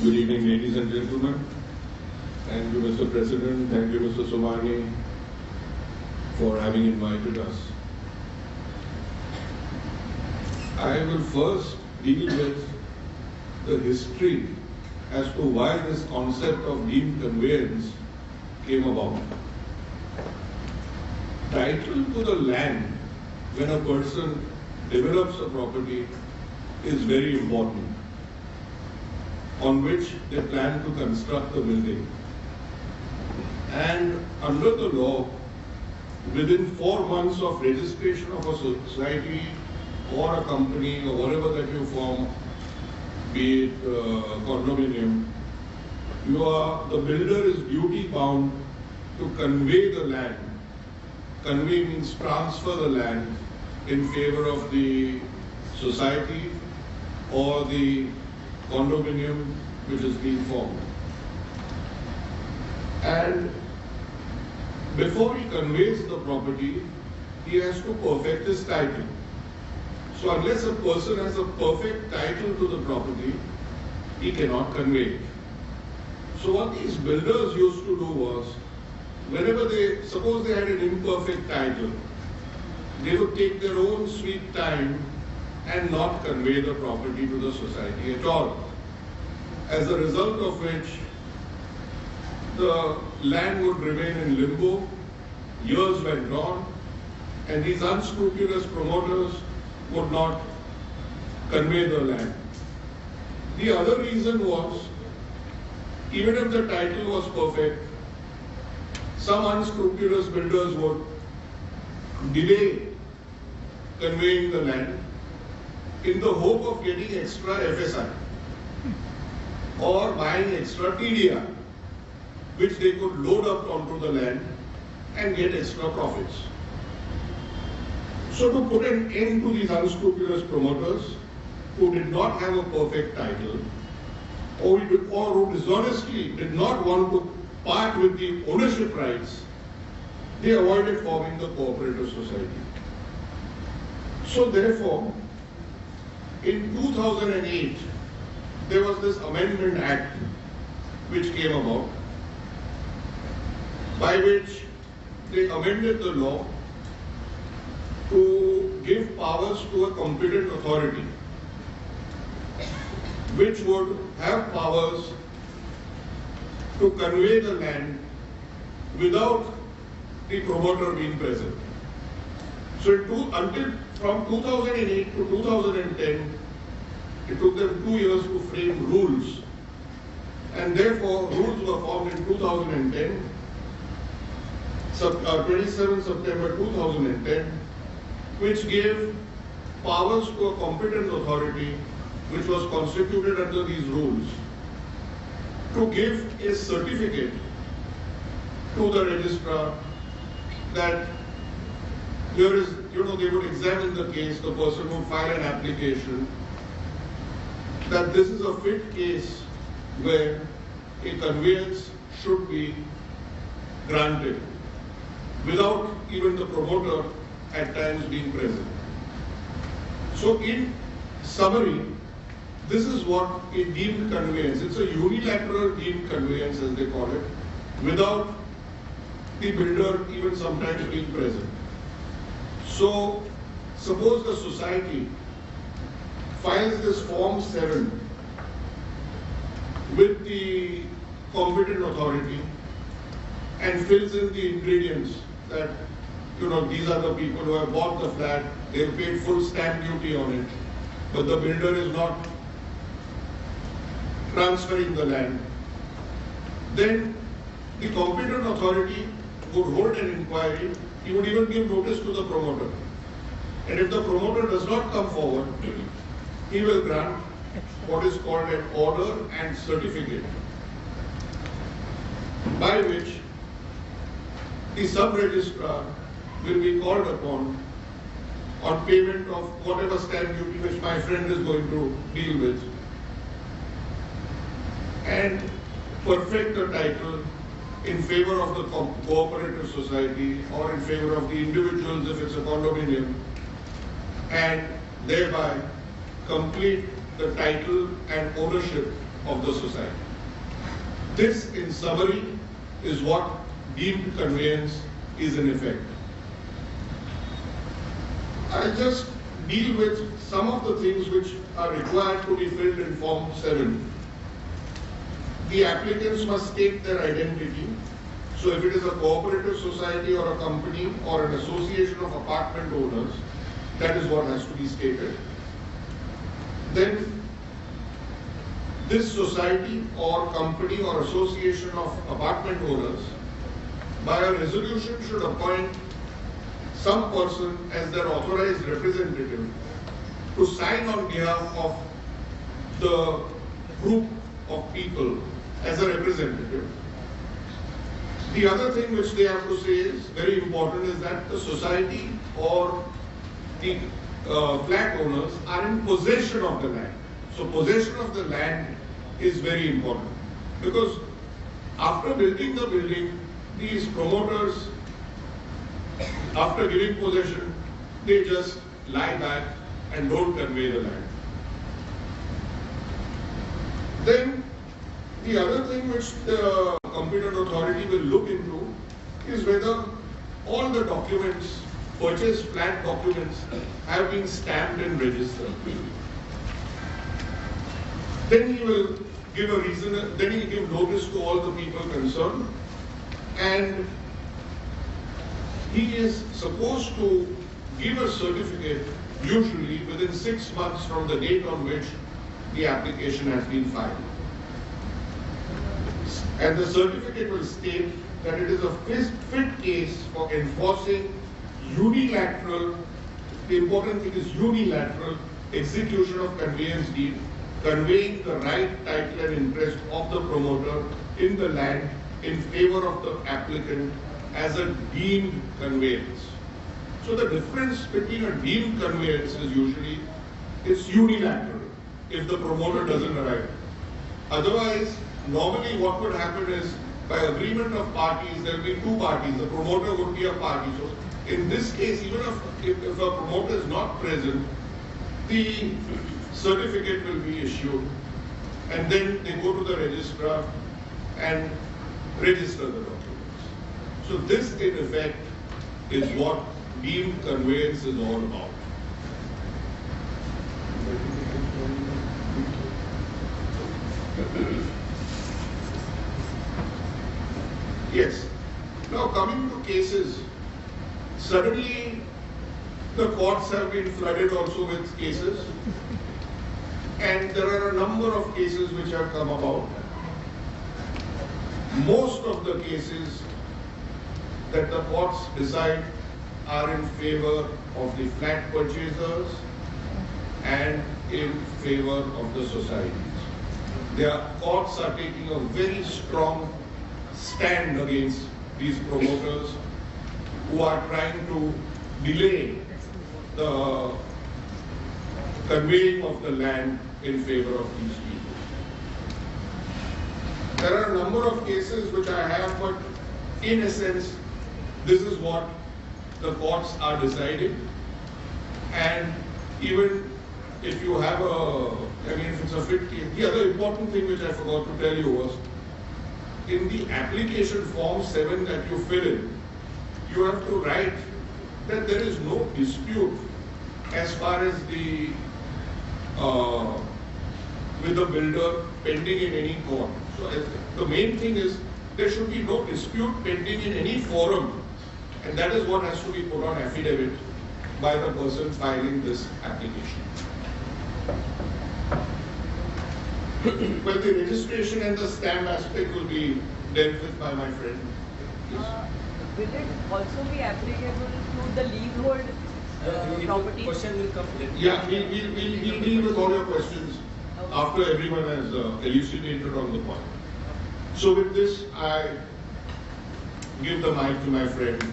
Good evening, ladies and gentlemen. Thank you, Mr. President. Thank you, Mr. Somani, for having invited us. I will first deal with the history as to why this concept of deemed conveyance came about. Title to the land when a person develops a property is very important, on which they plan to construct the building. And under the law, within 4 months of registration of a society or a company or whatever that you form, be it condominium, the builder is duty bound to convey the land. Convey means transfer the land in favor of the society or the condominium which is being formed. And before he conveys the property, he has to perfect his title. So unless a person has a perfect title to the property, he cannot convey it. So what these builders used to do was, whenever suppose they had an imperfect title, they would take their own sweet time and not convey the property to the society at all. As a result of which, the land would remain in limbo, years went on, and these unscrupulous promoters would not convey the land. The other reason was, even if the title was perfect, some unscrupulous builders would delay conveying the land in the hope of getting extra FSI or buying extra TDR, which they could load up onto the land and get extra profits. So to put an end to these unscrupulous promoters who did not have a perfect title or who dishonestly did not want to part with the ownership rights, they avoided forming the cooperative society. So therefore, in 2008, there was this Amendment Act which came about, by which they amended the law to give powers to a competent authority, which would have powers to convey the land without the promoter being present. So from 2008 to 2010, it took them 2 years to frame rules, and therefore rules were formed in 2010, 27 September 2010, which gave powers to a competent authority which was constituted under these rules to give a certificate to the registrar that there is, they would examine the case, the person would file an application that this is a fit case where a conveyance should be granted without even the promoter at times being present. So in summary, this is what a deemed conveyance, it's a unilateral deemed conveyance as they call it, without the builder even sometimes being present. So suppose the society files this Form 7 with the competent authority and fills in the ingredients that, these are the people who have bought the flat, they've paid full stamp duty on it, but the builder is not transferring the land. Then the competent authority would hold an inquiry, he would even give notice to the promoter. And if the promoter does not come forward, he will grant what is called an order and certificate, by which the sub-registrar will be called upon on payment of whatever stamp duty which my friend is going to deal with, and perfect a title in favor of the cooperative society or in favor of the individuals if it's a condominium, and thereby complete the title and ownership of the society. This, in summary, is what deemed conveyance is in effect. I'll just deal with some of the things which are required to be filled in Form 7. The applicants must state their identity. So if it is a cooperative society or a company or an association of apartment owners, that is what has to be stated. Then this society or company or association of apartment owners by a resolution should appoint some person as their authorized representative to sign on behalf of the group of people as a representative. The other thing which they have to say is very important is that the society or the flat owners are in possession of the land. So possession of the land is very important because after building the building, these promoters, after giving possession, they just lie back and don't convey the land. Then the other thing which the competent authority will look into is whether all the documents, purchase flat documents, have been stamped and registered. Then he will give a reason, then he will give notice to all the people concerned, and he is supposed to give a certificate usually within 6 months from the date on which the application has been filed. And the certificate will state that it is a fit case for enforcing unilateral, the important thing is unilateral execution of conveyance deed, conveying the right, title and interest of the promoter in the land in favor of the applicant as a deemed conveyance. So the difference between a deemed conveyance is usually it's unilateral if the promoter doesn't arrive. Otherwise, normally what would happen is by agreement of parties, there will be two parties. The promoter would be a party. So in this case, even if a promoter is not present, the certificate will be issued and then they go to the registrar and register the documents. So this in effect is what deemed conveyance is all about. Yes. Now coming to cases, suddenly the courts have been flooded also with cases, and there are a number of cases which have come about. Most of the cases that the courts decide are in favor of the flat purchasers and in favor of the societies. Their courts are taking a very strong stand against these promoters who are trying to delay the conveying of the land in favor of these people. There are a number of cases which I have, but in essence, this is what the courts are deciding. And even if you have if it's a fit case, the other important thing which I forgot to tell you was, in the application form 7 that you fill in, you have to write that there is no dispute as far as the with the builder pending in any court. So the main thing is there should be no dispute pending in any forum, and that is what has to be put on affidavit by the person filing this application. Well, the registration and the stamp aspect will be dealt with by my friend. Yes. Will it also be applicable to the leasehold property? Question will come later. Yeah, we'll deal with all your questions after everyone has elucidated on the point. So with this, I give the mic to my friend.